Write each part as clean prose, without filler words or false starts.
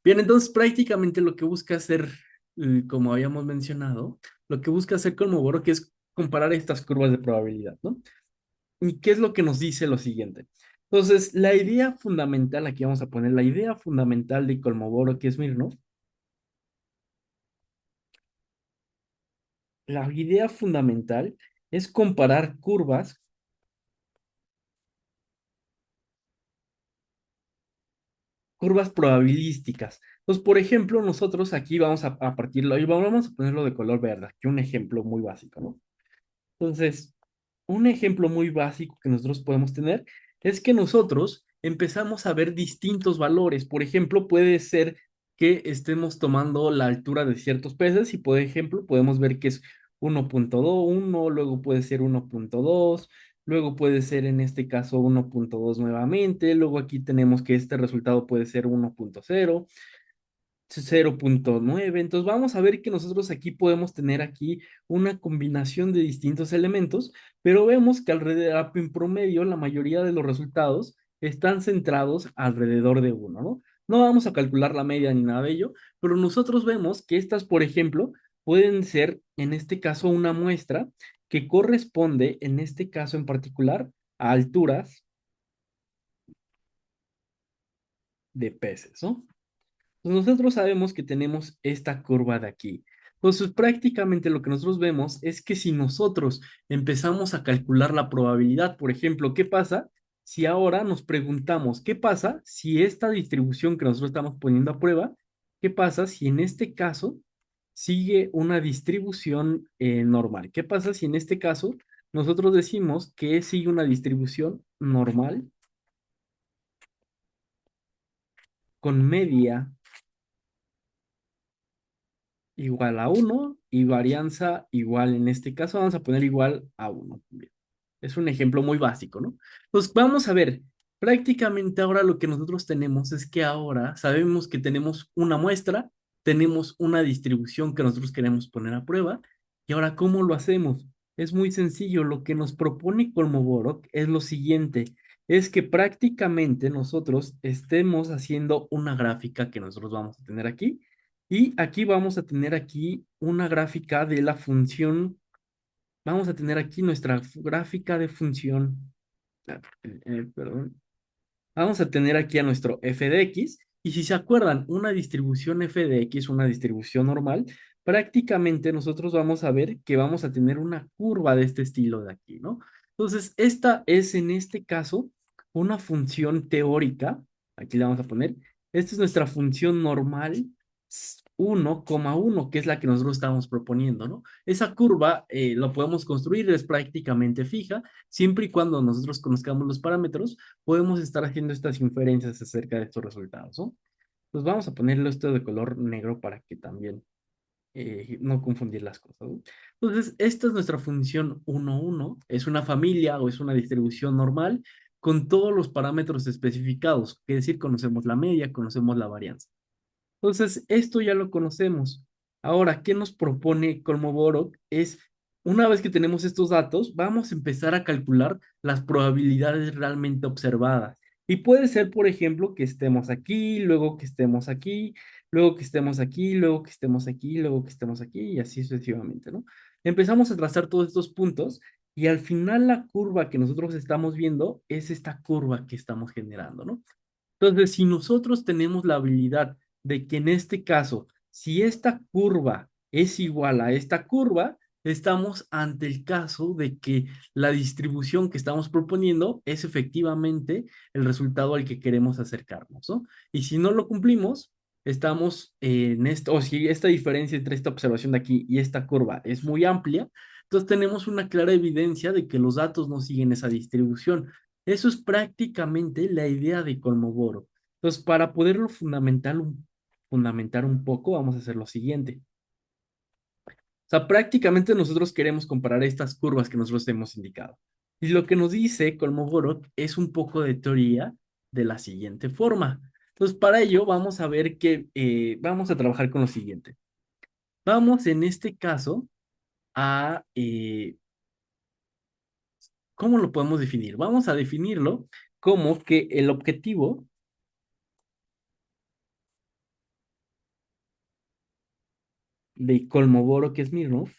Bien, entonces prácticamente lo que busca hacer, como habíamos mencionado, lo que busca hacer Kolmogorov que es comparar estas curvas de probabilidad, ¿no? ¿Y qué es lo que nos dice lo siguiente? Entonces, la idea fundamental, aquí vamos a poner la idea fundamental de Kolmogorov que es Smirnov, la idea fundamental es comparar curvas probabilísticas. Entonces, por ejemplo, nosotros aquí vamos a partirlo y vamos a ponerlo de color verde, aquí un ejemplo muy básico, ¿no? Entonces, un ejemplo muy básico que nosotros podemos tener es que nosotros empezamos a ver distintos valores. Por ejemplo, puede ser que estemos tomando la altura de ciertos peces y, por ejemplo, podemos ver que es 1.21, luego puede ser 1.2, luego puede ser en este caso 1.2 nuevamente, luego aquí tenemos que este resultado puede ser 1.0. 0.9. Entonces vamos a ver que nosotros aquí podemos tener aquí una combinación de distintos elementos, pero vemos que alrededor, en promedio, la mayoría de los resultados están centrados alrededor de uno, ¿no? No vamos a calcular la media ni nada de ello, pero nosotros vemos que estas, por ejemplo, pueden ser, en este caso, una muestra que corresponde, en este caso en particular, a alturas de peces, ¿no? Pues nosotros sabemos que tenemos esta curva de aquí. Entonces, prácticamente lo que nosotros vemos es que si nosotros empezamos a calcular la probabilidad, por ejemplo, ¿qué pasa si ahora nos preguntamos, qué pasa si esta distribución que nosotros estamos poniendo a prueba, qué pasa si en este caso sigue una distribución normal? ¿Qué pasa si en este caso nosotros decimos que sigue una distribución normal con media igual a uno y varianza igual, en este caso vamos a poner igual a uno. Es un ejemplo muy básico, ¿no? Pues vamos a ver, prácticamente ahora lo que nosotros tenemos es que ahora sabemos que tenemos una muestra, tenemos una distribución que nosotros queremos poner a prueba, y ahora, ¿cómo lo hacemos? Es muy sencillo, lo que nos propone Kolmogorov es lo siguiente, es que prácticamente nosotros estemos haciendo una gráfica que nosotros vamos a tener aquí, y aquí vamos a tener aquí una gráfica de la función. Vamos a tener aquí nuestra gráfica de función. Perdón. Vamos a tener aquí a nuestro f de x. Y si se acuerdan, una distribución f de x, una distribución normal, prácticamente nosotros vamos a ver que vamos a tener una curva de este estilo de aquí, ¿no? Entonces, esta es en este caso una función teórica. Aquí le vamos a poner. Esta es nuestra función normal 1,1, que es la que nosotros estamos proponiendo, ¿no? Esa curva lo podemos construir, es prácticamente fija, siempre y cuando nosotros conozcamos los parámetros podemos estar haciendo estas inferencias acerca de estos resultados, ¿no? Pues vamos a ponerlo esto de color negro para que también no confundir las cosas, ¿no? Entonces, esta es nuestra función 1,1, es una familia o es una distribución normal con todos los parámetros especificados, es decir, conocemos la media, conocemos la varianza. Entonces, esto ya lo conocemos. Ahora, ¿qué nos propone Kolmogorov? Es, una vez que tenemos estos datos, vamos a empezar a calcular las probabilidades realmente observadas. Y puede ser, por ejemplo, que estemos aquí, luego que estemos aquí, luego que estemos aquí, luego que estemos aquí, luego que estemos aquí, y así sucesivamente, ¿no? Empezamos a trazar todos estos puntos y al final la curva que nosotros estamos viendo es esta curva que estamos generando, ¿no? Entonces, si nosotros tenemos la habilidad de que en este caso, si esta curva es igual a esta curva, estamos ante el caso de que la distribución que estamos proponiendo es efectivamente el resultado al que queremos acercarnos, ¿no? Y si no lo cumplimos, estamos en esto, o si esta diferencia entre esta observación de aquí y esta curva es muy amplia, entonces tenemos una clara evidencia de que los datos no siguen esa distribución. Eso es prácticamente la idea de Kolmogorov. Entonces, para poderlo fundamentar un poco, vamos a hacer lo siguiente. O sea, prácticamente nosotros queremos comparar estas curvas que nosotros hemos indicado. Y lo que nos dice Kolmogorov es un poco de teoría de la siguiente forma. Entonces, para ello vamos a ver que vamos a trabajar con lo siguiente. Vamos en este caso a, ¿cómo lo podemos definir? Vamos a definirlo como que el objetivo de Kolmogorov-Smirnov,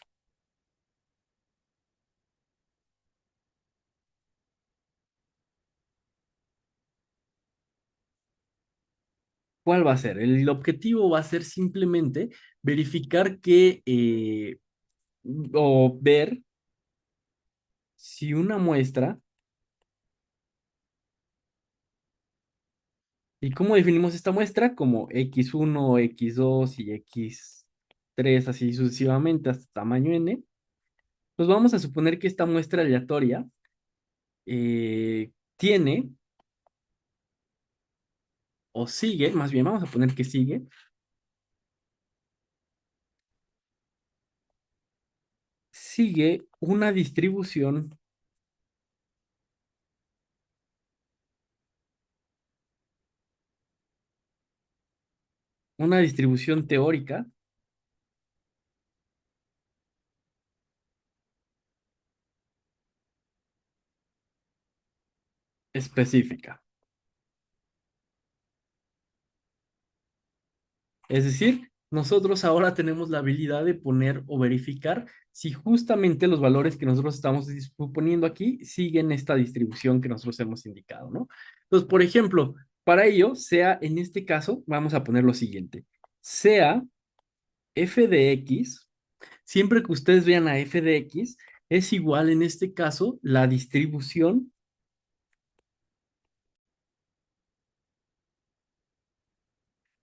¿cuál va a ser? El objetivo va a ser simplemente verificar que, o ver si una muestra, ¿y cómo definimos esta muestra? Como x1, x2 y x3, así sucesivamente hasta tamaño n. Pues vamos a suponer que esta muestra aleatoria tiene o sigue, más bien vamos a poner que sigue una distribución teórica específica. Es decir, nosotros ahora tenemos la habilidad de poner o verificar si justamente los valores que nosotros estamos suponiendo aquí siguen esta distribución que nosotros hemos indicado, ¿no? Entonces, por ejemplo, para ello, sea en este caso, vamos a poner lo siguiente, sea f de x, siempre que ustedes vean a f de x, es igual en este caso la distribución,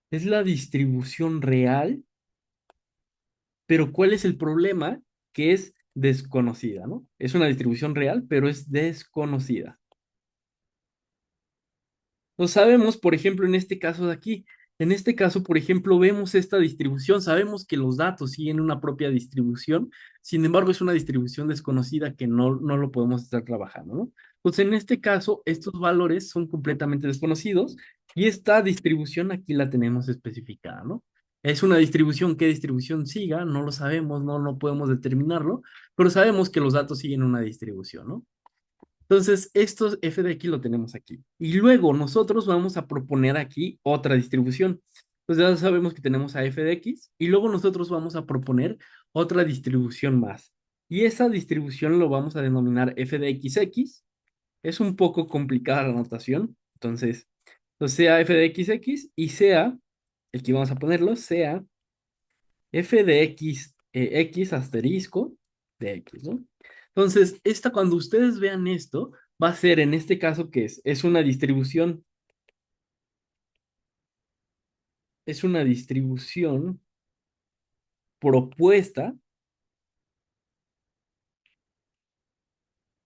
es la distribución real, pero ¿cuál es el problema? Que es desconocida, ¿no? Es una distribución real, pero es desconocida. Lo sabemos, por ejemplo, en este caso de aquí. En este caso, por ejemplo, vemos esta distribución, sabemos que los datos siguen una propia distribución, sin embargo, es una distribución desconocida que no lo podemos estar trabajando, ¿no? Entonces, en este caso, estos valores son completamente desconocidos y esta distribución aquí la tenemos especificada, ¿no? Es una distribución, ¿qué distribución siga? No lo sabemos, no podemos determinarlo, pero sabemos que los datos siguen una distribución, ¿no? Entonces, estos f de x lo tenemos aquí. Y luego nosotros vamos a proponer aquí otra distribución. Entonces ya sabemos que tenemos a f de x y luego nosotros vamos a proponer otra distribución más. Y esa distribución lo vamos a denominar f de x. Es un poco complicada la notación. Entonces sea f de x y sea, aquí vamos a ponerlo, sea f de x, x asterisco de x, ¿no? Entonces, cuando ustedes vean esto, va a ser en este caso que es es una distribución propuesta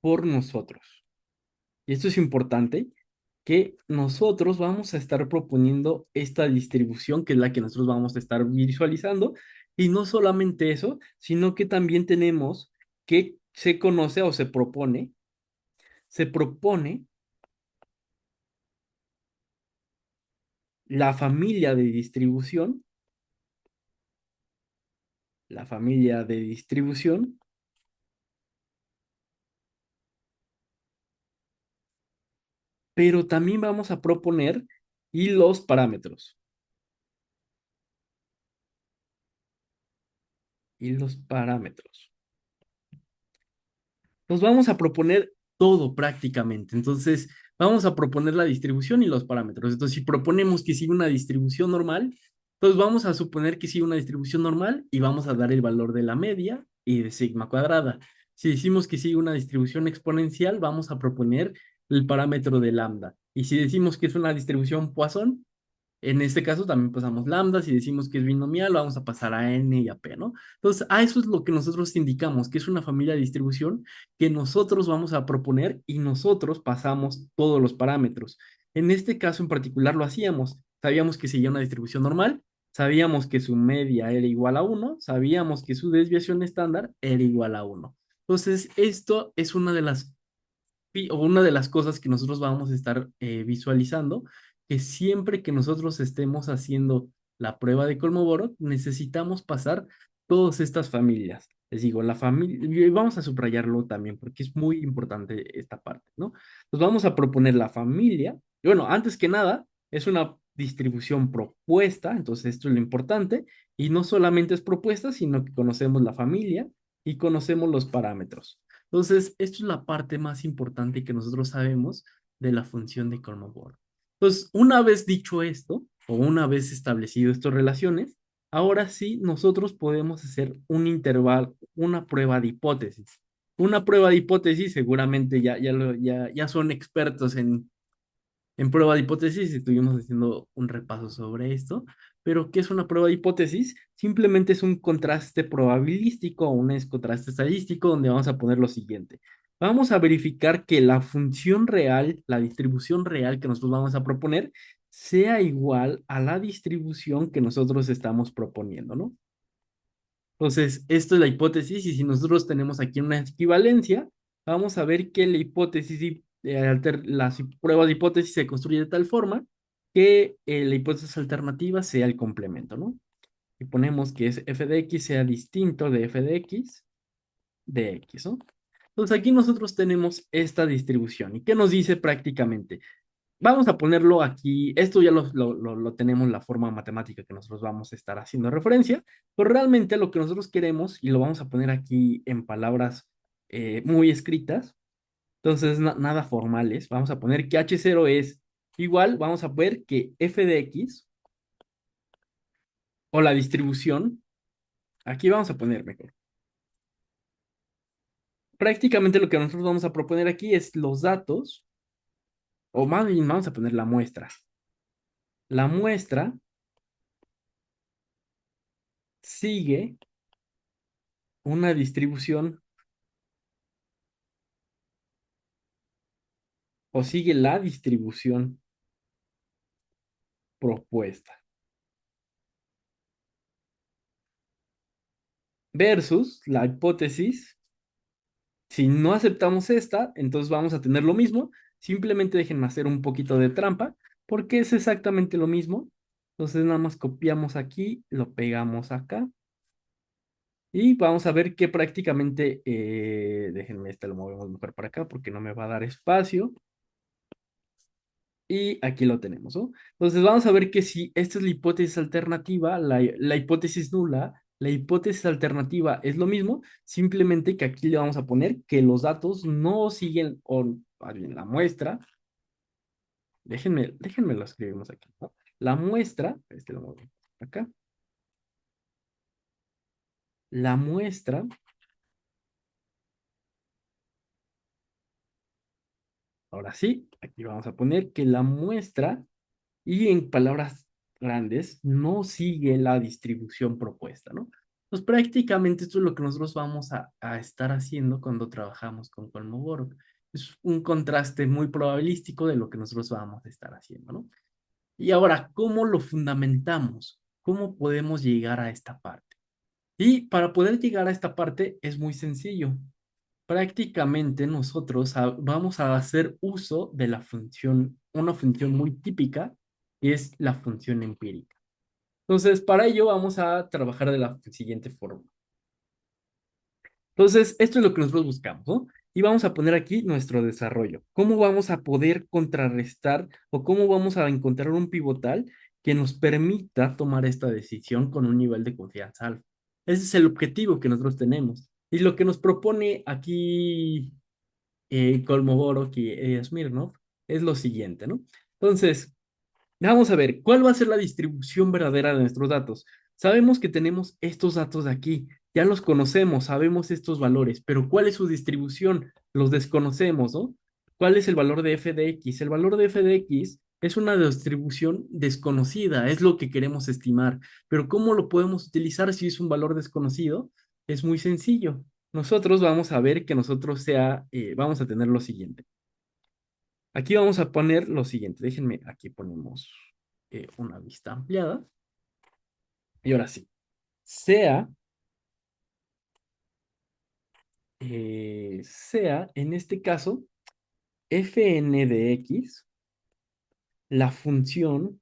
por nosotros. Y esto es importante, que nosotros vamos a estar proponiendo esta distribución, que es la que nosotros vamos a estar visualizando, y no solamente eso, sino que también tenemos que se conoce o se propone la familia de distribución, la familia de distribución, pero también vamos a proponer y los parámetros. Y los parámetros. Nos vamos a proponer todo prácticamente. Entonces, vamos a proponer la distribución y los parámetros. Entonces, si proponemos que siga una distribución normal, entonces vamos a suponer que sigue una distribución normal y vamos a dar el valor de la media y de sigma cuadrada. Si decimos que sigue una distribución exponencial, vamos a proponer el parámetro de lambda. Y si decimos que es una distribución Poisson, en este caso también pasamos lambda, si decimos que es binomial, vamos a pasar a n y a p, ¿no? Entonces, a eso es lo que nosotros indicamos, que es una familia de distribución que nosotros vamos a proponer y nosotros pasamos todos los parámetros. En este caso en particular lo hacíamos. Sabíamos que seguía una distribución normal, sabíamos que su media era igual a uno, sabíamos que su desviación estándar era igual a uno. Entonces, esto es una de las cosas que nosotros vamos a estar visualizando, que siempre que nosotros estemos haciendo la prueba de Kolmogorov, necesitamos pasar todas estas familias. Les digo, la familia, y vamos a subrayarlo también porque es muy importante esta parte, ¿no? Entonces vamos a proponer la familia, y bueno, antes que nada, es una distribución propuesta, entonces esto es lo importante, y no solamente es propuesta, sino que conocemos la familia y conocemos los parámetros. Entonces, esto es la parte más importante que nosotros sabemos de la función de Kolmogorov. Entonces, una vez dicho esto, o una vez establecido estas relaciones, ahora sí nosotros podemos hacer un intervalo, una prueba de hipótesis. Una prueba de hipótesis, seguramente ya son expertos en prueba de hipótesis, estuvimos haciendo un repaso sobre esto, pero ¿qué es una prueba de hipótesis? Simplemente es un contraste probabilístico o un contraste estadístico donde vamos a poner lo siguiente. Vamos a verificar que la función real, la distribución real que nosotros vamos a proponer, sea igual a la distribución que nosotros estamos proponiendo, ¿no? Entonces, esto es la hipótesis y si nosotros tenemos aquí una equivalencia, vamos a ver que la hipótesis y la prueba de hipótesis se construye de tal forma que la hipótesis alternativa sea el complemento, ¿no? Y ponemos que es f de x sea distinto de f de x, ¿no? Entonces aquí nosotros tenemos esta distribución. ¿Y qué nos dice prácticamente? Vamos a ponerlo aquí, esto ya lo tenemos la forma matemática que nosotros vamos a estar haciendo referencia, pero realmente lo que nosotros queremos, y lo vamos a poner aquí en palabras muy escritas, entonces nada formales, vamos a poner que H0 es igual, vamos a ver que f de x, o la distribución, aquí vamos a poner mejor. Prácticamente lo que nosotros vamos a proponer aquí es los datos, o más bien vamos a poner la muestra. La muestra sigue una distribución o sigue la distribución propuesta. Versus la hipótesis, si no aceptamos esta, entonces vamos a tener lo mismo. Simplemente déjenme hacer un poquito de trampa, porque es exactamente lo mismo. Entonces nada más copiamos aquí, lo pegamos acá. Y vamos a ver que prácticamente, déjenme, este lo movemos mejor para acá porque no me va a dar espacio. Y aquí lo tenemos, ¿no? Entonces vamos a ver que si esta es la hipótesis alternativa, la hipótesis nula, la hipótesis alternativa es lo mismo, simplemente que aquí le vamos a poner que los datos no siguen, o más bien la muestra, déjenme lo escribimos aquí, ¿no? La muestra, este lo muevo acá, la muestra, ahora sí, aquí vamos a poner que la muestra y en palabras grandes, no sigue la distribución propuesta, ¿no? Pues prácticamente esto es lo que nosotros vamos a estar haciendo cuando trabajamos con Kolmogorov. Es un contraste muy probabilístico de lo que nosotros vamos a estar haciendo, ¿no? Y ahora, ¿cómo lo fundamentamos? ¿Cómo podemos llegar a esta parte? Y para poder llegar a esta parte es muy sencillo. Prácticamente nosotros vamos a hacer uso de la función, una función muy típica, que es la función empírica. Entonces, para ello vamos a trabajar de la siguiente forma. Entonces, esto es lo que nosotros buscamos, ¿no? Y vamos a poner aquí nuestro desarrollo. ¿Cómo vamos a poder contrarrestar o cómo vamos a encontrar un pivotal que nos permita tomar esta decisión con un nivel de confianza alfa? Ese es el objetivo que nosotros tenemos. Y lo que nos propone aquí Kolmogorov y Smirnov es lo siguiente, ¿no? Entonces, vamos a ver, ¿cuál va a ser la distribución verdadera de nuestros datos? Sabemos que tenemos estos datos de aquí, ya los conocemos, sabemos estos valores, pero ¿cuál es su distribución? Los desconocemos, ¿no? ¿Cuál es el valor de f de x? El valor de f de x es una distribución desconocida, es lo que queremos estimar, pero ¿cómo lo podemos utilizar si es un valor desconocido? Es muy sencillo. Nosotros vamos a ver que vamos a tener lo siguiente. Aquí vamos a poner lo siguiente. Déjenme, aquí ponemos una vista ampliada. Y ahora sí, sea, sea en este caso fn de x la función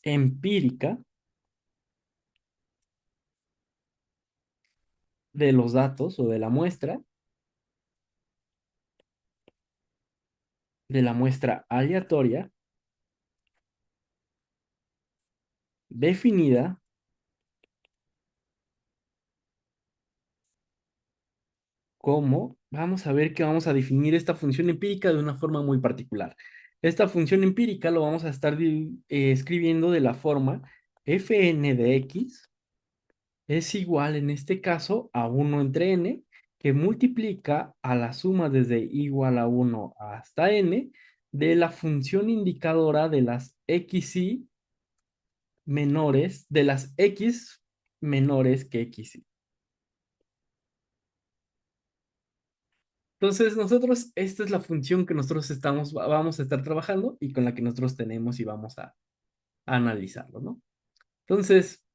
empírica de los datos o de la muestra de la muestra aleatoria definida como, vamos a ver que vamos a definir esta función empírica de una forma muy particular. Esta función empírica lo vamos a estar escribiendo de la forma fn de x es igual en este caso a uno entre n, que multiplica a la suma desde igual a uno hasta n de la función indicadora de las xy menores, de las x menores que xy. Entonces, nosotros, esta es la función que nosotros vamos a estar trabajando y con la que nosotros tenemos y vamos a analizarlo, ¿no? Entonces,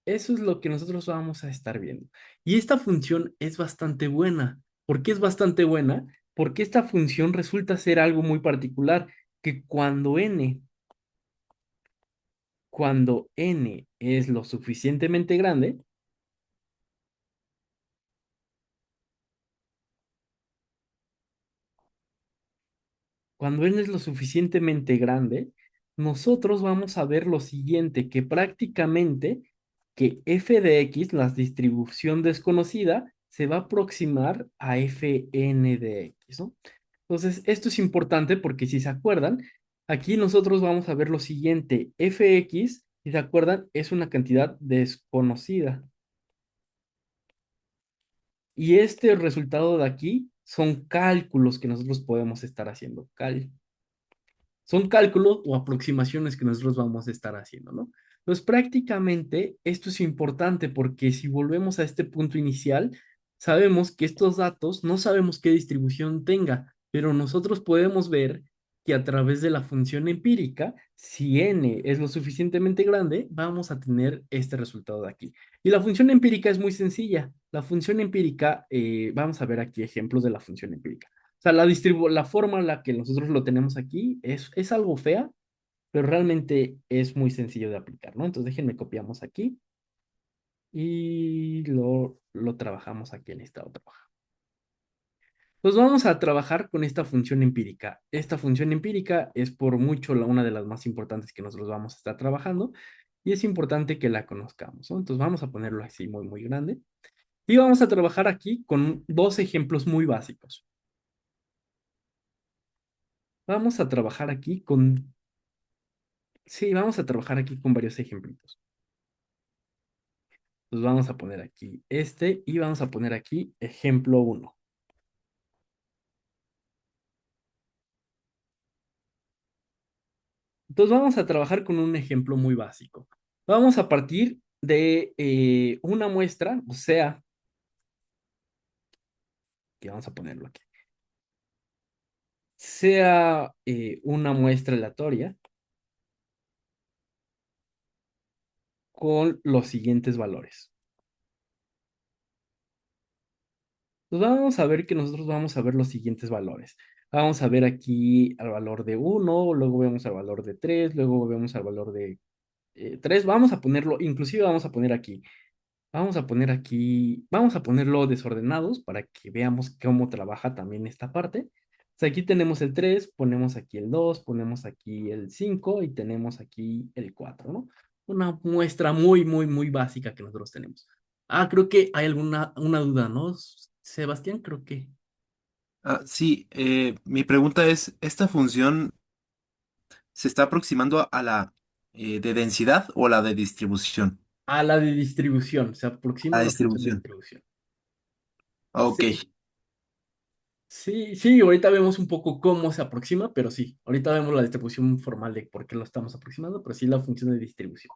eso es lo que nosotros vamos a estar viendo. Y esta función es bastante buena. ¿Por qué es bastante buena? Porque esta función resulta ser algo muy particular, que cuando n es lo suficientemente grande, cuando n es lo suficientemente grande, nosotros vamos a ver lo siguiente, que prácticamente que f de x, la distribución desconocida, se va a aproximar a fn de x, ¿no? Entonces, esto es importante porque si se acuerdan, aquí nosotros vamos a ver lo siguiente, fx, si se acuerdan, es una cantidad desconocida. Y este resultado de aquí son cálculos que nosotros podemos estar haciendo. Son cálculos o aproximaciones que nosotros vamos a estar haciendo, ¿no? Entonces, prácticamente esto es importante porque si volvemos a este punto inicial, sabemos que estos datos no sabemos qué distribución tenga, pero nosotros podemos ver que a través de la función empírica, si n es lo suficientemente grande, vamos a tener este resultado de aquí. Y la función empírica es muy sencilla. La función empírica, vamos a ver aquí ejemplos de la función empírica. O sea, la forma en la que nosotros lo tenemos aquí es algo fea, pero realmente es muy sencillo de aplicar, ¿no? Entonces déjenme copiamos aquí y lo trabajamos aquí en esta otra hoja. Pues vamos a trabajar con esta función empírica. Esta función empírica es por mucho una de las más importantes que nosotros vamos a estar trabajando y es importante que la conozcamos, ¿no? Entonces vamos a ponerlo así muy, muy grande y vamos a trabajar aquí con dos ejemplos muy básicos. Vamos a trabajar aquí con Sí, vamos a trabajar aquí con varios ejemplitos. Pues vamos a poner aquí este y vamos a poner aquí ejemplo uno. Entonces vamos a trabajar con un ejemplo muy básico. Vamos a partir de una muestra, o sea, que vamos a ponerlo aquí, sea una muestra aleatoria con los siguientes valores. Pues vamos a ver que nosotros vamos a ver los siguientes valores. Vamos a ver aquí al valor de uno, luego vemos al valor de 3, luego vemos al valor de 3, vamos a ponerlo, inclusive vamos a ponerlo desordenados para que veamos cómo trabaja también esta parte. O sea, aquí tenemos el 3, ponemos aquí el 2, ponemos aquí el 5 y tenemos aquí el 4, ¿no? Una muestra muy, muy, muy básica que nosotros tenemos. Creo que hay una duda, ¿no? Sebastián, creo que Sí, mi pregunta es, ¿esta función se está aproximando a la de densidad o la de distribución? a la de distribución, se A aproxima a la función de distribución. distribución. Ok, Sí, sí, sí, ahorita vemos un poco cómo se aproxima, pero sí, ahorita vemos la distribución formal de por qué lo estamos aproximando, pero sí la función de distribución.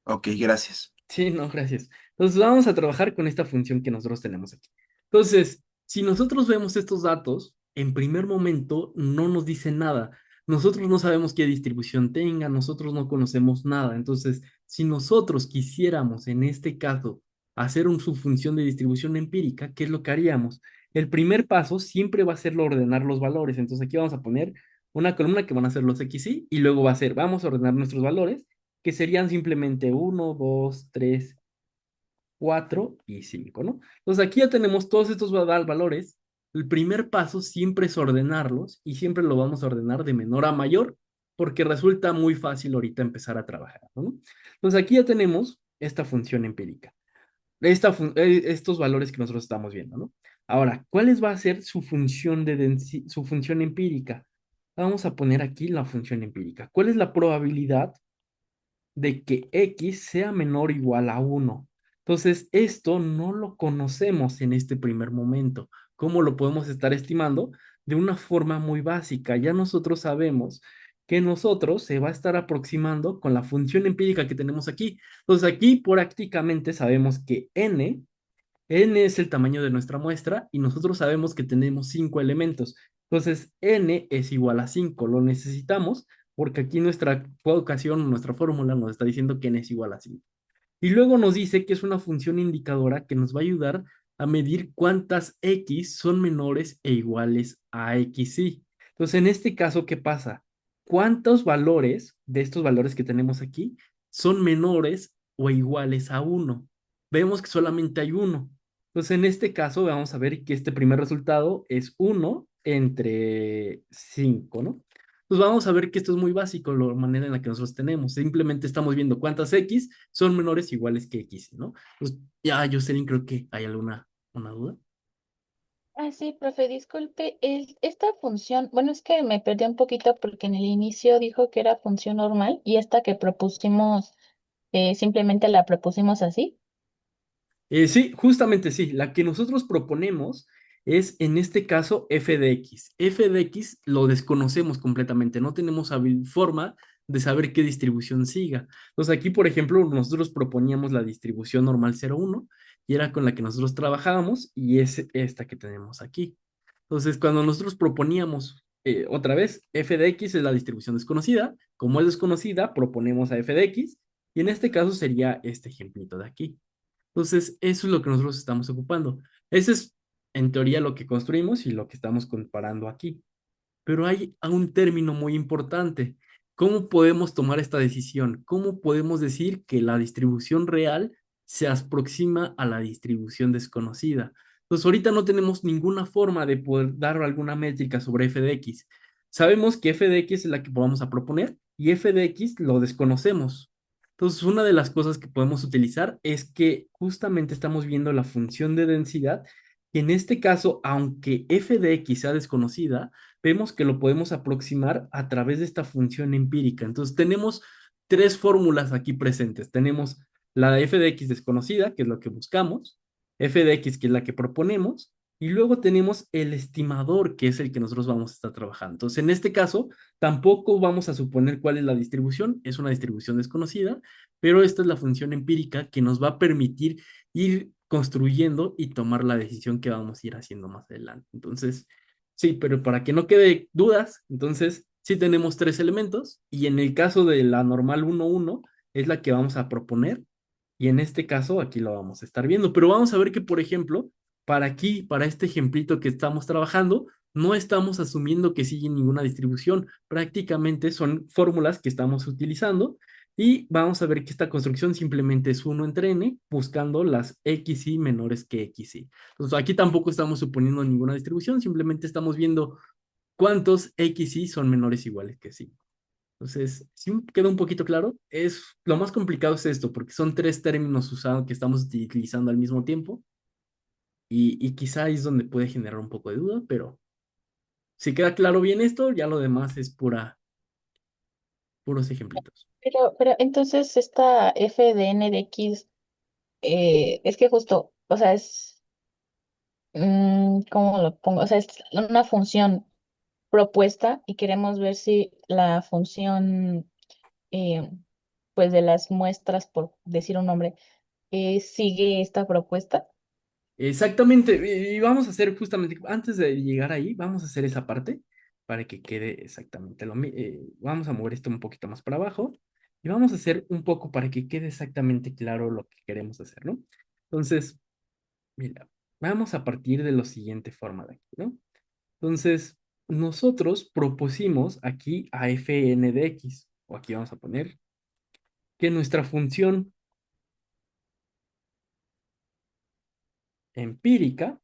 ok, gracias. Sí, no, gracias. Entonces vamos a trabajar con esta función que nosotros tenemos aquí. Entonces, si nosotros vemos estos datos, en primer momento no nos dice nada. Nosotros no sabemos qué distribución tenga, nosotros no conocemos nada. Entonces, si nosotros quisiéramos, en este caso, hacer un subfunción de distribución empírica, ¿qué es lo que haríamos? El primer paso siempre va a ser ordenar los valores. Entonces, aquí vamos a poner una columna que van a ser los XY y luego va a ser, vamos a ordenar nuestros valores que serían simplemente uno, 2, 3, 4 y 5, ¿no? Entonces aquí ya tenemos todos estos valores el primer paso siempre es ordenarlos y siempre lo vamos a ordenar de menor a mayor porque resulta muy fácil ahorita empezar a trabajar, ¿no? Entonces aquí ya tenemos esta función empírica, estos valores que nosotros estamos viendo, ¿no? Ahora, ¿cuál va a ser su función su función empírica? Vamos a poner aquí la función empírica. ¿Cuál es la probabilidad de que X sea menor o igual a uno? Entonces, esto no lo conocemos en este primer momento. ¿Cómo lo podemos estar estimando? De una forma muy básica. Ya nosotros sabemos que nosotros se va a estar aproximando con la función empírica que tenemos aquí. Entonces, aquí prácticamente sabemos que n es el tamaño de nuestra muestra y nosotros sabemos que tenemos 5 elementos. Entonces, n es igual a 5. Lo necesitamos porque aquí nuestra ocasión, nuestra fórmula nos está diciendo que n es igual a 5. Y luego nos dice que es una función indicadora que nos va a ayudar a medir cuántas x son menores e iguales a xy. Entonces, en este caso, ¿qué pasa? ¿Cuántos valores de estos valores que tenemos aquí son menores o iguales a uno? Vemos que solamente hay uno. Entonces, en este caso, vamos a ver que este primer resultado es uno entre 5, ¿no? Pues vamos a ver que esto es muy básico, la manera en la que nosotros tenemos. Simplemente estamos viendo cuántas X son menores o iguales que X, ¿no? Pues ya, Jocelyn, creo que hay alguna una duda. Ah, sí, profe, disculpe, esta función, bueno, es que me perdí un poquito porque en el inicio dijo que era función normal y esta que propusimos, simplemente la propusimos así. Sí, justamente sí. La que nosotros proponemos es, en este caso, f de x. F de x lo desconocemos completamente. No tenemos forma de saber qué distribución siga. Entonces, aquí, por ejemplo, nosotros proponíamos la distribución normal 0,1 y era con la que nosotros trabajábamos y es esta que tenemos aquí. Entonces, cuando nosotros proponíamos, otra vez, f de x es la distribución desconocida. Como es desconocida, proponemos a f de x y en este caso sería este ejemplito de aquí. Entonces, eso es lo que nosotros estamos ocupando. Ese es, en teoría, lo que construimos y lo que estamos comparando aquí. Pero hay un término muy importante. ¿Cómo podemos tomar esta decisión? ¿Cómo podemos decir que la distribución real se aproxima a la distribución desconocida? Entonces, ahorita no tenemos ninguna forma de poder dar alguna métrica sobre f de x. Sabemos que f de x es la que vamos a proponer y f de x lo desconocemos. Entonces, una de las cosas que podemos utilizar es que justamente estamos viendo la función de densidad, que en este caso, aunque f de x sea desconocida, vemos que lo podemos aproximar a través de esta función empírica. Entonces tenemos tres fórmulas aquí presentes. Tenemos la de f de x desconocida, que es lo que buscamos, f de x, que es la que proponemos, y luego tenemos el estimador, que es el que nosotros vamos a estar trabajando. Entonces, en este caso, tampoco vamos a suponer cuál es la distribución, es una distribución desconocida, pero esta es la función empírica que nos va a permitir ir construyendo y tomar la decisión que vamos a ir haciendo más adelante. Entonces, sí, pero para que no quede dudas, entonces sí tenemos tres elementos y en el caso de la normal 1,1 es la que vamos a proponer y en este caso aquí lo vamos a estar viendo. Pero vamos a ver que, por ejemplo, para aquí, para este ejemplito que estamos trabajando, no estamos asumiendo que sigue ninguna distribución. Prácticamente son fórmulas que estamos utilizando y vamos a ver que esta construcción simplemente es 1 entre n buscando las xy menores que xy. Entonces aquí tampoco estamos suponiendo ninguna distribución, simplemente estamos viendo cuántos xy son menores o iguales que sí. Entonces, si queda un poquito claro, lo más complicado es esto, porque son tres términos usados que estamos utilizando al mismo tiempo y quizá ahí es donde puede generar un poco de duda, pero si queda claro bien esto, ya lo demás es puros ejemplitos. Pero entonces esta f de n de x, es que justo, o sea, ¿cómo lo pongo? O sea, es una función propuesta y queremos ver si la función, eh, pues de las muestras, por decir un nombre, sigue esta propuesta. Exactamente, y vamos a hacer justamente, antes de llegar ahí, vamos a hacer esa parte para que quede exactamente lo mismo. Vamos a mover esto un poquito más para abajo y vamos a hacer un poco para que quede exactamente claro lo que queremos hacer, ¿no? Entonces, mira, vamos a partir de la siguiente forma de aquí, ¿no? Entonces, nosotros propusimos aquí a fn de x, o aquí vamos a poner que nuestra función empírica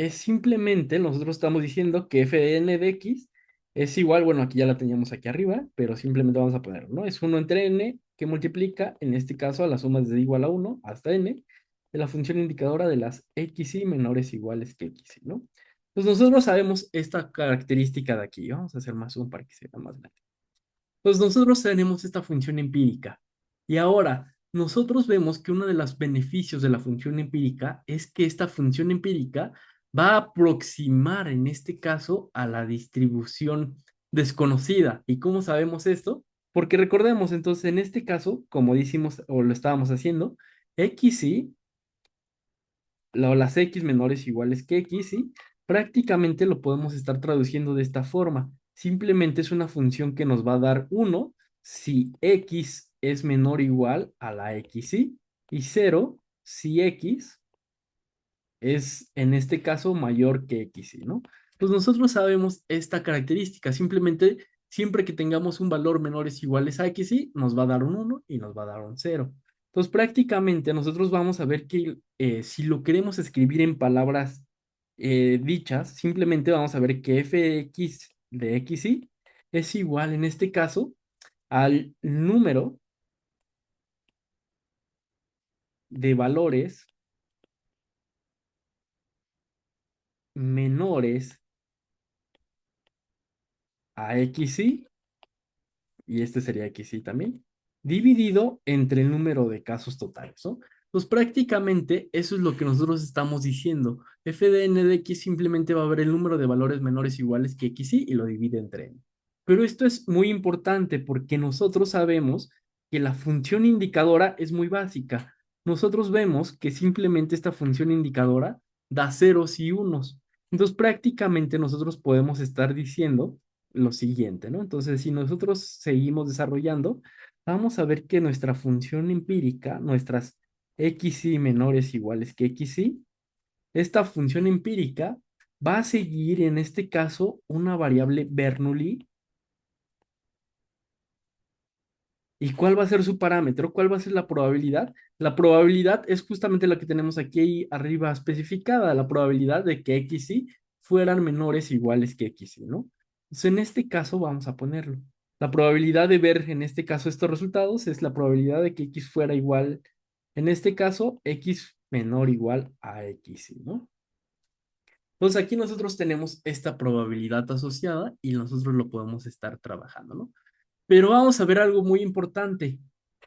es simplemente, nosotros estamos diciendo que f de n de x es igual, bueno, aquí ya la teníamos aquí arriba, pero simplemente vamos a ponerlo, ¿no? Es 1 entre n que multiplica, en este caso, a la suma desde igual a 1 hasta n, de la función indicadora de las xy menores iguales que xy, ¿no? Pues nosotros sabemos esta característica de aquí. Vamos a hacer más zoom para que sea más grande. Pues nosotros tenemos esta función empírica. Y ahora, nosotros vemos que uno de los beneficios de la función empírica es que esta función empírica va a aproximar, en este caso, a la distribución desconocida. ¿Y cómo sabemos esto? Porque recordemos, entonces, en este caso, como decimos o lo estábamos haciendo, xy las x menores iguales que x, ¿sí? Prácticamente lo podemos estar traduciendo de esta forma. Simplemente es una función que nos va a dar 1 si x es menor o igual a la x, ¿sí? Y 0 si x es en este caso mayor que x, ¿sí? ¿No? Pues nosotros sabemos esta característica, simplemente siempre que tengamos un valor menores iguales a x, ¿sí? Nos va a dar un 1 y nos va a dar un 0. Entonces prácticamente nosotros vamos a ver que si lo queremos escribir en palabras dichas, simplemente vamos a ver que fx de x, ¿sí? Es igual en este caso al número de valores menores a x, ¿sí? Y este sería XY también, dividido entre el número de casos totales, ¿no? Pues prácticamente eso es lo que nosotros estamos diciendo. F de n de x simplemente va a ver el número de valores menores o iguales que xy y lo divide entre n. Pero esto es muy importante porque nosotros sabemos que la función indicadora es muy básica. Nosotros vemos que simplemente esta función indicadora da ceros y unos. Entonces prácticamente nosotros podemos estar diciendo lo siguiente, ¿no? Entonces, si nosotros seguimos desarrollando, vamos a ver que nuestra función empírica, nuestras xy menores iguales que xy, esta función empírica va a seguir en este caso una variable Bernoulli. ¿Y cuál va a ser su parámetro? ¿Cuál va a ser la probabilidad? La probabilidad es justamente la que tenemos aquí arriba especificada, la probabilidad de que xy fueran menores o iguales que xy, ¿no? Entonces, en este caso vamos a ponerlo. La probabilidad de ver en este caso estos resultados es la probabilidad de que x fuera igual, en este caso, x menor o igual a xy, ¿no? Entonces aquí nosotros tenemos esta probabilidad asociada y nosotros lo podemos estar trabajando, ¿no? Pero vamos a ver algo muy importante.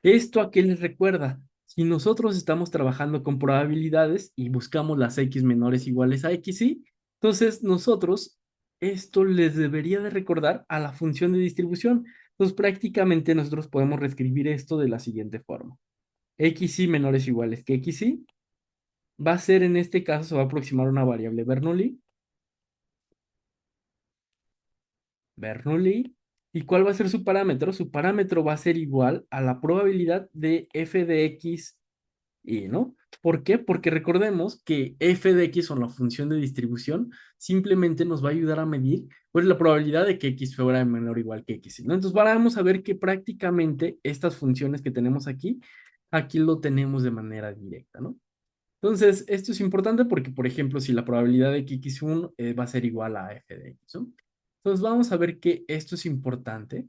¿Esto a qué les recuerda? Si nosotros estamos trabajando con probabilidades y buscamos las x menores iguales a x, ¿sí? Entonces nosotros, esto les debería de recordar a la función de distribución. Entonces prácticamente nosotros podemos reescribir esto de la siguiente forma. xy menores iguales que xy va a ser en este caso, se va a aproximar una variable Bernoulli. Bernoulli. ¿Y cuál va a ser su parámetro? Su parámetro va a ser igual a la probabilidad de f de x y, ¿no? ¿Por qué? Porque recordemos que f de x o la función de distribución simplemente nos va a ayudar a medir pues, la probabilidad de que x fuera menor o igual que x, ¿no? Entonces, vamos a ver que prácticamente estas funciones que tenemos aquí, aquí lo tenemos de manera directa, ¿no? Entonces, esto es importante porque, por ejemplo, si la probabilidad de que x1 va a ser igual a f de x, ¿no? Entonces, vamos a ver que esto es importante.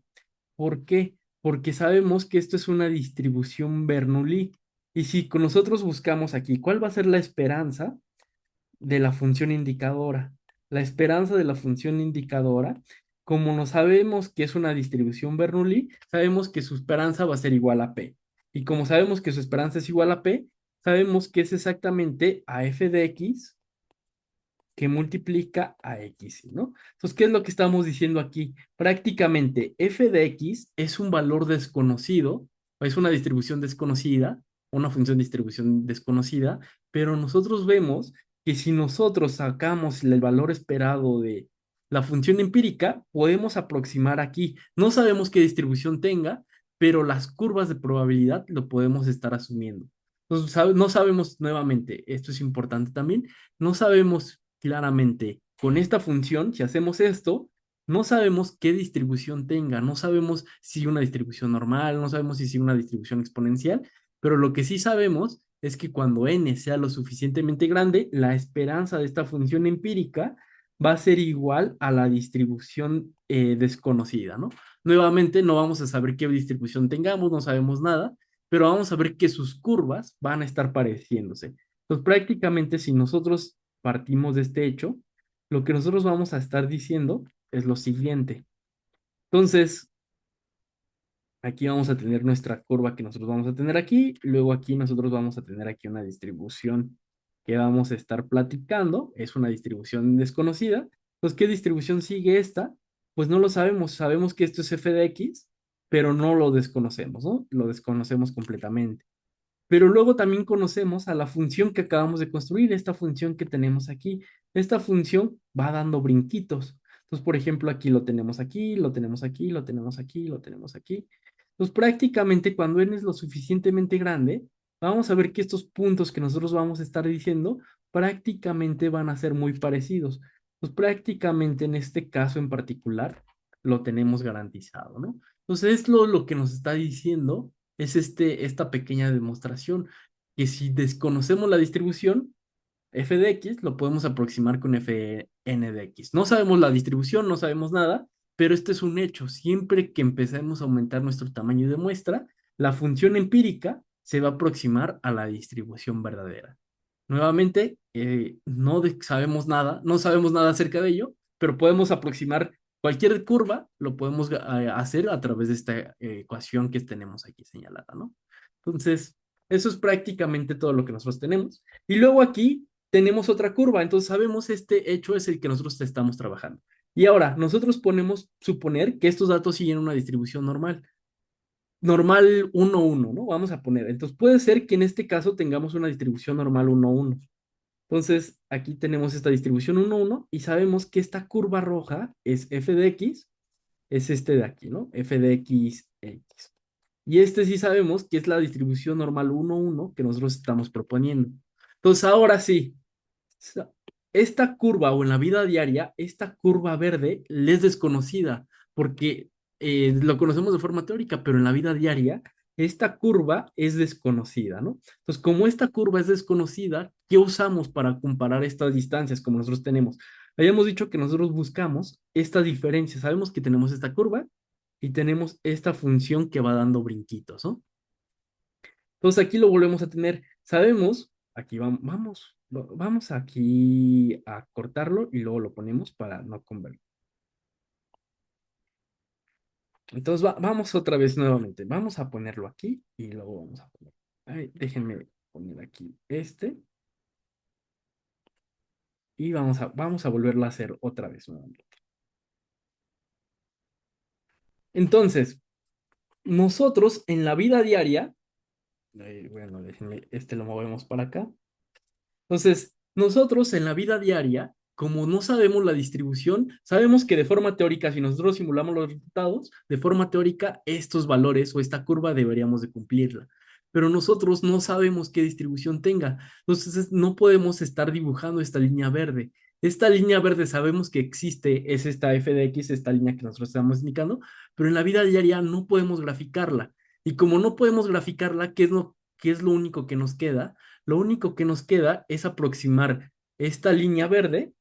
¿Por qué? Porque sabemos que esto es una distribución Bernoulli. Y si con nosotros buscamos aquí, ¿cuál va a ser la esperanza de la función indicadora? La esperanza de la función indicadora, como no sabemos que es una distribución Bernoulli, sabemos que su esperanza va a ser igual a P. Y como sabemos que su esperanza es igual a P, sabemos que es exactamente a f de x que multiplica a x, ¿no? Entonces, ¿qué es lo que estamos diciendo aquí? Prácticamente f de x es un valor desconocido, o es una distribución desconocida, una función de distribución desconocida, pero nosotros vemos que si nosotros sacamos el valor esperado de la función empírica, podemos aproximar aquí. No sabemos qué distribución tenga, pero las curvas de probabilidad lo podemos estar asumiendo. Entonces, no sabemos nuevamente, esto es importante también, no sabemos claramente con esta función, si hacemos esto, no sabemos qué distribución tenga, no sabemos si una distribución normal, no sabemos si una distribución exponencial, pero lo que sí sabemos es que cuando n sea lo suficientemente grande, la esperanza de esta función empírica va a ser igual a la distribución desconocida, ¿no? Nuevamente, no vamos a saber qué distribución tengamos, no sabemos nada, pero vamos a ver que sus curvas van a estar pareciéndose. Entonces, prácticamente, si nosotros partimos de este hecho, lo que nosotros vamos a estar diciendo es lo siguiente. Entonces, aquí vamos a tener nuestra curva que nosotros vamos a tener aquí, luego aquí nosotros vamos a tener aquí una distribución que vamos a estar platicando, es una distribución desconocida. Pues, ¿qué distribución sigue esta? Pues no lo sabemos, sabemos que esto es f de x, pero no lo desconocemos, ¿no? Lo desconocemos completamente. Pero luego también conocemos a la función que acabamos de construir, esta función que tenemos aquí. Esta función va dando brinquitos. Entonces, por ejemplo, aquí lo tenemos aquí, lo tenemos aquí, lo tenemos aquí, lo tenemos aquí. Entonces, prácticamente cuando n es lo suficientemente grande, vamos a ver que estos puntos que nosotros vamos a estar diciendo prácticamente van a ser muy parecidos. Pues prácticamente en este caso en particular lo tenemos garantizado, ¿no? Entonces, es lo que nos está diciendo es esta pequeña demostración, que si desconocemos la distribución, f de x lo podemos aproximar con fn de x. No sabemos la distribución, no sabemos nada, pero este es un hecho. Siempre que empecemos a aumentar nuestro tamaño de muestra, la función empírica se va a aproximar a la distribución verdadera. Nuevamente, sabemos nada, no sabemos nada acerca de ello, pero podemos aproximar cualquier curva, lo podemos hacer a través de esta ecuación que tenemos aquí señalada, ¿no? Entonces, eso es prácticamente todo lo que nosotros tenemos. Y luego aquí tenemos otra curva, entonces sabemos este hecho es el que nosotros estamos trabajando. Y ahora, nosotros ponemos, suponer que estos datos siguen una distribución normal. Normal 1, 1, ¿no? Vamos a poner. Entonces puede ser que en este caso tengamos una distribución normal 1, 1. Entonces, aquí tenemos esta distribución 1, 1 y sabemos que esta curva roja es f de x, es este de aquí, ¿no? F de x, x. Y este sí sabemos que es la distribución normal 1, 1 que nosotros estamos proponiendo. Entonces, ahora sí, esta curva o en la vida diaria, esta curva verde le es desconocida porque lo conocemos de forma teórica, pero en la vida diaria esta curva es desconocida, ¿no? Entonces, como esta curva es desconocida, ¿qué usamos para comparar estas distancias como nosotros tenemos? Habíamos dicho que nosotros buscamos esta diferencia. Sabemos que tenemos esta curva y tenemos esta función que va dando brinquitos, ¿no? Entonces aquí lo volvemos a tener. Sabemos, aquí vamos aquí a cortarlo y luego lo ponemos para no convertir. Entonces vamos otra vez nuevamente. Vamos a ponerlo aquí y luego vamos a poner. Ay, déjenme poner aquí este. Y vamos a volverlo a hacer otra vez nuevamente. Entonces, nosotros en la vida diaria, bueno, déjenme, lo movemos para acá. Entonces, nosotros en la vida diaria, como no sabemos la distribución, sabemos que de forma teórica, si nosotros simulamos los resultados, de forma teórica, estos valores o esta curva deberíamos de cumplirla. Pero nosotros no sabemos qué distribución tenga. Entonces, no podemos estar dibujando esta línea verde. Esta línea verde sabemos que existe, es esta f de x, esta línea que nosotros estamos indicando, pero en la vida diaria no podemos graficarla. Y como no podemos graficarla, qué es lo único que nos queda? Lo único que nos queda esta línea verde,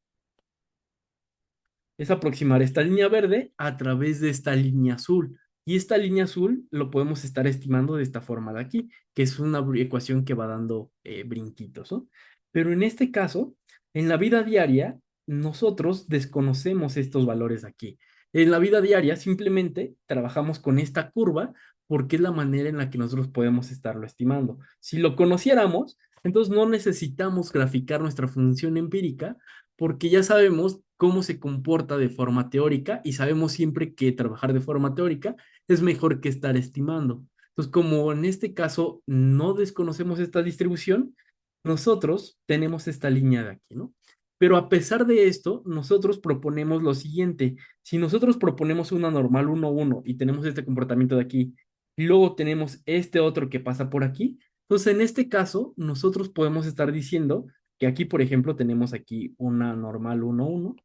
es aproximar esta línea verde a través de esta línea azul. Y esta línea azul lo podemos estar estimando de esta forma de aquí, que es una ecuación que va dando brinquitos, ¿no? Pero en este caso, en la vida diaria, nosotros desconocemos estos valores aquí. En la vida diaria simplemente trabajamos con esta curva porque es la manera en la que nosotros podemos estarlo estimando. Si lo conociéramos, entonces no necesitamos graficar nuestra función empírica porque ya sabemos cómo se comporta de forma teórica y sabemos siempre que trabajar de forma teórica es mejor que estar estimando. Entonces, como en este caso no desconocemos esta distribución, nosotros tenemos esta línea de aquí, ¿no? Pero a pesar de esto, nosotros proponemos lo siguiente. Si nosotros proponemos una normal 1, 1 y tenemos este comportamiento de aquí, y luego tenemos este otro que pasa por aquí, entonces en este caso, nosotros podemos estar diciendo que aquí, por ejemplo, tenemos aquí una normal 1, 1,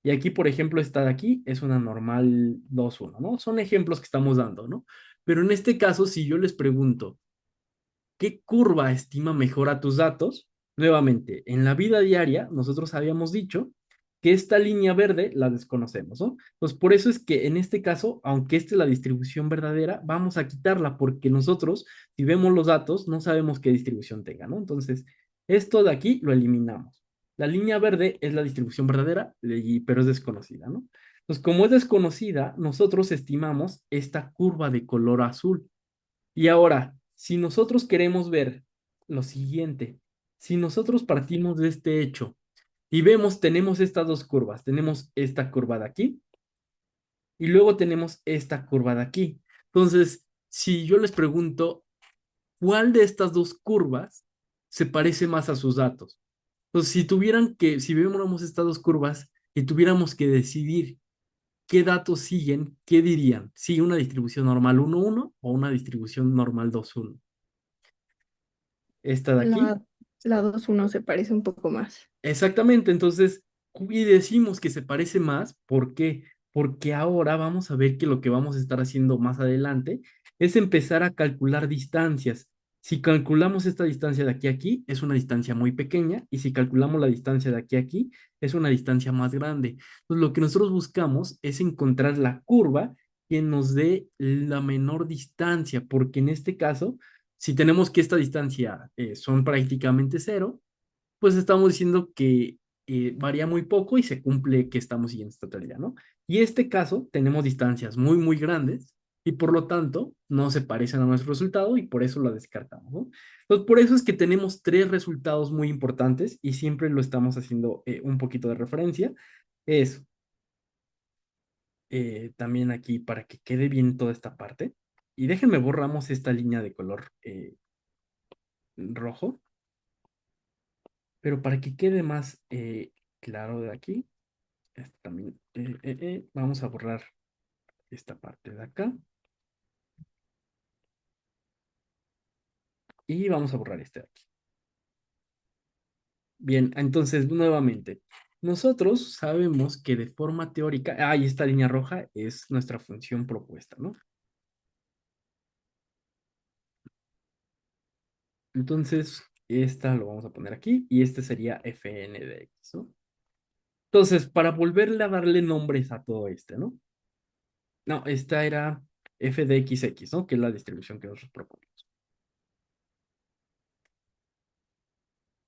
y aquí, por ejemplo, esta de aquí es una normal 2, 1, ¿no? Son ejemplos que estamos dando, ¿no? Pero en este caso, si yo les pregunto, ¿qué curva estima mejor a tus datos? Nuevamente, en la vida diaria, nosotros habíamos dicho que esta línea verde la desconocemos, ¿no? Pues por eso es que en este caso, aunque esta es la distribución verdadera, vamos a quitarla porque nosotros, si vemos los datos, no sabemos qué distribución tenga, ¿no? Entonces, esto de aquí lo eliminamos. La línea verde es la distribución verdadera, pero es desconocida, ¿no? Entonces, como es desconocida, nosotros estimamos esta curva de color azul. Y ahora, si nosotros queremos ver lo siguiente, si nosotros partimos de este hecho y vemos, tenemos estas dos curvas, tenemos esta curva de aquí y luego tenemos esta curva de aquí. Entonces, si yo les pregunto, ¿cuál de estas dos curvas se parece más a sus datos? Entonces, si viéramos estas dos curvas y tuviéramos que decidir qué datos siguen, ¿qué dirían? ¿Sigue una distribución normal 1-1 o una distribución normal 2-1? Esta de aquí. La 2-1 se parece un poco más. Exactamente, entonces, y decimos que se parece más, ¿por qué? Porque ahora vamos a ver que lo que vamos a estar haciendo más adelante es empezar a calcular distancias. Si calculamos esta distancia de aquí a aquí, es una distancia muy pequeña, y si calculamos la distancia de aquí a aquí, es una distancia más grande. Entonces, lo que nosotros buscamos es encontrar la curva que nos dé la menor distancia, porque en este caso, si tenemos que esta distancia son prácticamente cero, pues estamos diciendo que varía muy poco y se cumple que estamos siguiendo esta teoría, ¿no? Y en este caso tenemos distancias muy, muy grandes y por lo tanto no se parecen a nuestro resultado y por eso la descartamos, ¿no? Entonces, por eso es que tenemos tres resultados muy importantes y siempre lo estamos haciendo un poquito de referencia. Es también aquí para que quede bien toda esta parte. Y déjenme borramos esta línea de color rojo, pero para que quede más claro de aquí. Este también, vamos a borrar esta parte de acá. Y vamos a borrar este de aquí. Bien, entonces, nuevamente, nosotros sabemos que de forma teórica, y esta línea roja es nuestra función propuesta, ¿no? Entonces, esta lo vamos a poner aquí y este sería fn de x, ¿no? Entonces, para volverle a darle nombres a todo este, ¿no? No, esta era f de x, ¿no? Que es la distribución que nosotros proponemos.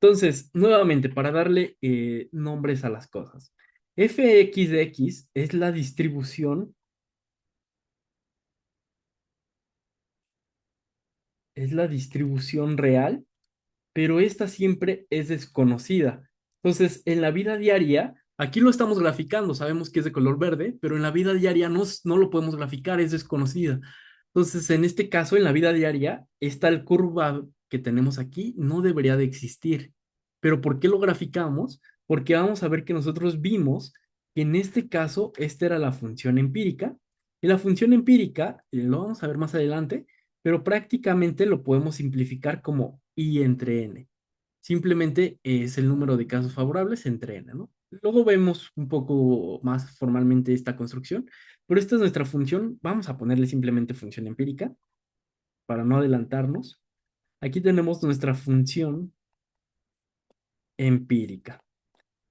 Entonces, nuevamente, para darle nombres a las cosas. Fx de x es la distribución real, pero esta siempre es desconocida. Entonces, en la vida diaria, aquí lo estamos graficando, sabemos que es de color verde, pero en la vida diaria no lo podemos graficar, es desconocida. Entonces, en este caso, en la vida diaria, esta curva que tenemos aquí no debería de existir. Pero ¿por qué lo graficamos? Porque vamos a ver que nosotros vimos que en este caso, esta era la función empírica. Y la función empírica, lo vamos a ver más adelante, pero prácticamente lo podemos simplificar como I entre N. Simplemente es el número de casos favorables entre N, ¿no? Luego vemos un poco más formalmente esta construcción, pero esta es nuestra función. Vamos a ponerle simplemente función empírica para no adelantarnos. Aquí tenemos nuestra función empírica.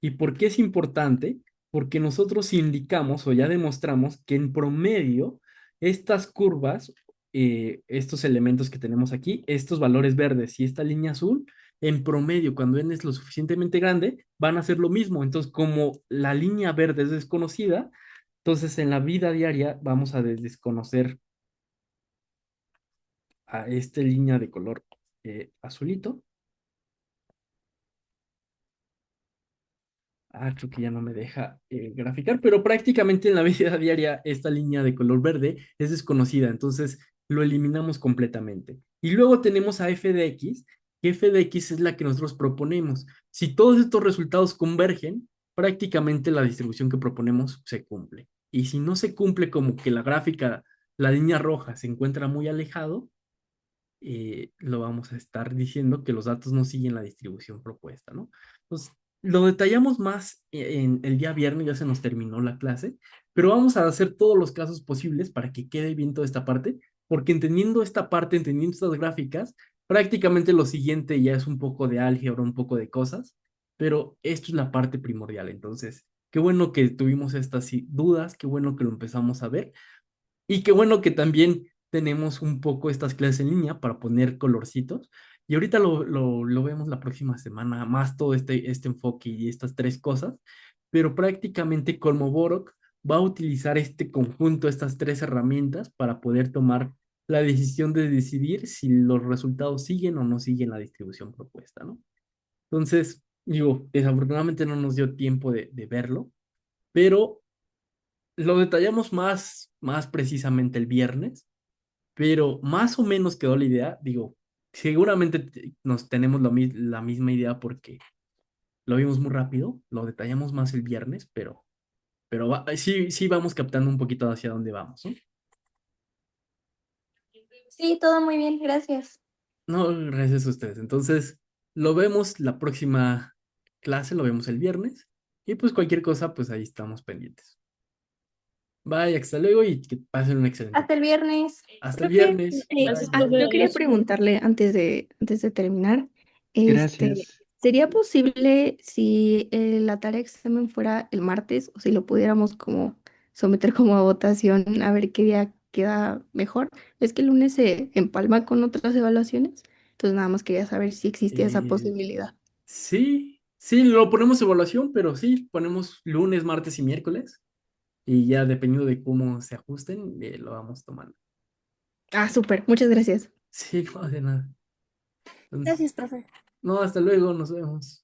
¿Y por qué es importante? Porque nosotros indicamos o ya demostramos que en promedio estas curvas, estos elementos que tenemos aquí, estos valores verdes y esta línea azul, en promedio, cuando n es lo suficientemente grande, van a ser lo mismo. Entonces, como la línea verde es desconocida, entonces en la vida diaria vamos a desconocer a esta línea de color azulito. Creo que ya no me deja graficar, pero prácticamente en la vida diaria esta línea de color verde es desconocida, entonces lo eliminamos completamente. Y luego tenemos a f de x, que f de x es la que nosotros proponemos. Si todos estos resultados convergen, prácticamente la distribución que proponemos se cumple. Y si no se cumple, como que la gráfica, la línea roja se encuentra muy alejado, lo vamos a estar diciendo que los datos no siguen la distribución propuesta, ¿no? Entonces, lo detallamos más en el día viernes, ya se nos terminó la clase, pero vamos a hacer todos los casos posibles para que quede bien toda esta parte, porque entendiendo esta parte, entendiendo estas gráficas, Prácticamente lo siguiente ya es un poco de álgebra, un poco de cosas, pero esto es la parte primordial. Entonces, qué bueno que tuvimos estas dudas, qué bueno que lo empezamos a ver y qué bueno que también tenemos un poco estas clases en línea para poner colorcitos. Y ahorita lo vemos la próxima semana, más todo este enfoque y estas tres cosas, pero prácticamente Kolmogorov va a utilizar este conjunto, estas tres herramientas para poder tomar la decisión de decidir si los resultados siguen o no siguen la distribución propuesta, ¿no? Entonces, digo, desafortunadamente no nos dio tiempo de verlo, pero lo detallamos más precisamente el viernes, pero más o menos quedó la idea. Digo, seguramente nos tenemos la misma idea porque lo vimos muy rápido, lo detallamos más el viernes, pero sí vamos captando un poquito hacia dónde vamos, ¿no? Sí, todo muy bien, gracias. No, gracias a ustedes. Entonces, lo vemos la próxima clase, lo vemos el viernes, y pues cualquier cosa, pues ahí estamos pendientes. Bye, hasta luego y que pasen un excelente Hasta día. el viernes. Hasta el Profe, viernes. Gracias, Bye. yo quería profe. preguntarle antes de terminar, Gracias. ¿sería posible si la tarea examen fuera el martes o si lo pudiéramos como someter como a votación a ver qué día queda mejor? Es que el lunes se empalma con otras evaluaciones, entonces nada más quería saber si existía esa Eh, posibilidad. sí, lo ponemos evaluación, pero sí, ponemos lunes, martes y miércoles. Y ya dependiendo de cómo se ajusten, lo vamos tomando. Ah, súper, muchas gracias. Sí, no de nada. Entonces, Gracias, profe. no, hasta luego, nos vemos.